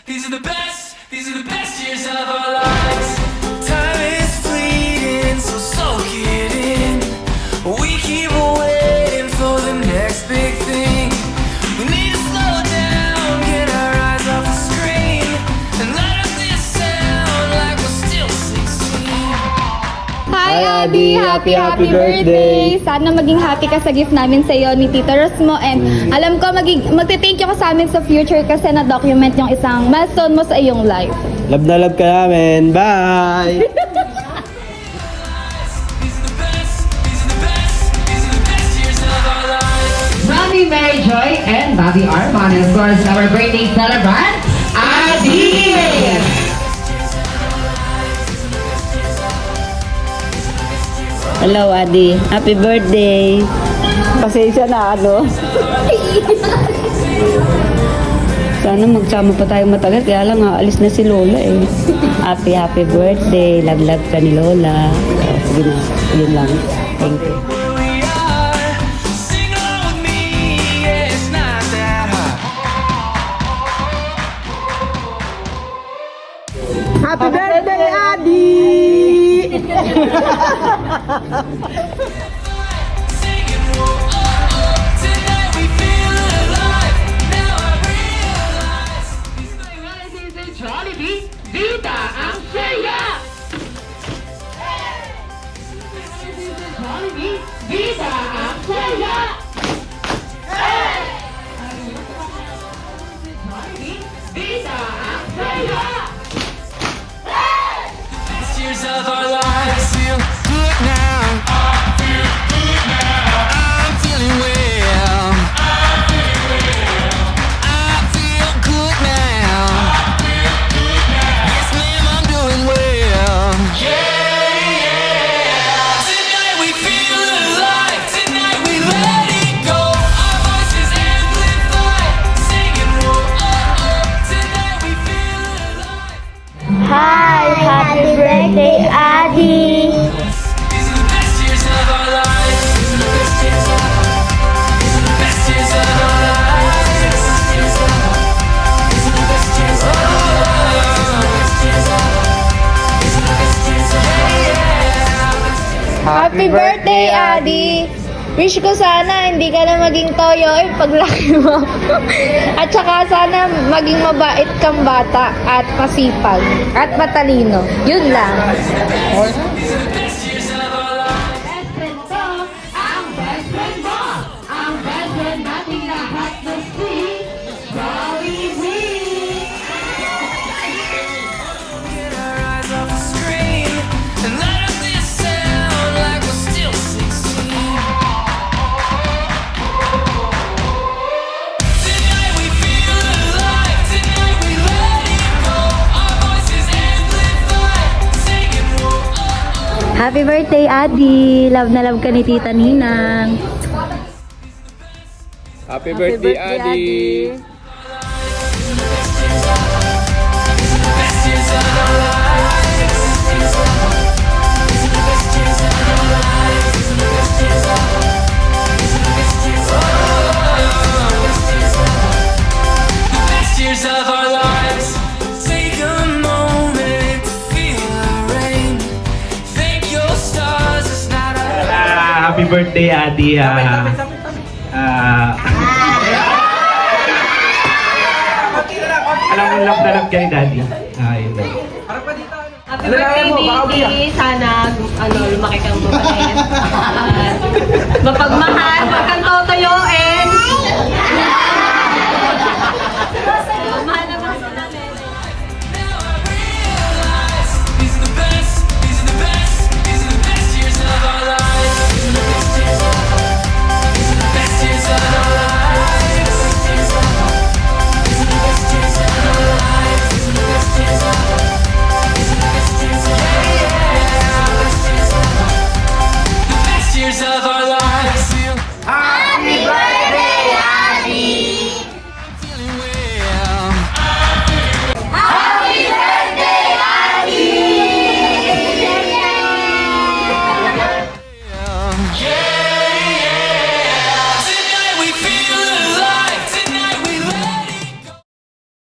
These are the best years of our lives. Time is fleeting, so soak it in. We keep waiting for the next big thing. We need to slow down, get our eyes off the screen, and let up this sound like we're still 16. Hi, Abby! Happy birthday! Sana maging happy ka sa gift namin sa iyo ni Tita Rosmo. And alam ko, magte-thank you ka sa amin sa future kasi na-document yung isang milestone mo sa iyong life. Love na love ka namin. Bye! Mommy Mary Joy and Bobby Armand, and of course our birthday celebrant, Adi! Hello, Adi. Happy birthday. Pasensya na, ano? Sana magsama pa tayo matagal. Kaya lang, aalis na si Lola eh. Happy birthday. Love ka ni Lola. Sige na. Yun lang. Thank you. Happy birthday, Adi! Jollibee, Vita ang saya! Jollibee, Vita ang saya! Jollibee, Vita ang saya! Years of our lives feel good now. I feel good now. I'm feeling well. I feel good now. Yes, ma'am, I'm doing well. Tonight we feel alive. Tonight we let it go. Our voices amplify, singing whoa, oh, oh. Tonight we feel alive. Hi! Happy birthday, Adi! These are the best years of our lives. These are the best years of our lives. These are the best years of our lives. These are the best years of our lives. These are the best years of our lives. Happy birthday, Adi! Wish ko sana hindi ka na maging toyo paglaki mo. At saka sana maging mabait kang bata at masipag at matalino. Yun lang. These are the best years of our lives. Best friend ko, ang best friend mo! Ang best friend nating lahat na si Jollibee! Get our eyes off the screen and let up this sound like we're still 16. Tonight we feel alive. Tonight we let it go. Our voices amplify, singing whoa, oh, oh. Happy birthday, Adi. Love na love ka ni Tita Ninang. Happy birthday, Adi! Best years of our lives. These are the best years of our lives. These are the best years of our lives. These are the best years of our lives. The best years of our lives. Take a moment to feel our rain. Thank your stars, it's not our. Happy birthday, Adi! Alam mo, love na love ka ni Daddy. Yun lang. Happy birthday, baby! Sana lumaki kang mabait. At mapagmahal, huwag kang totoyoin.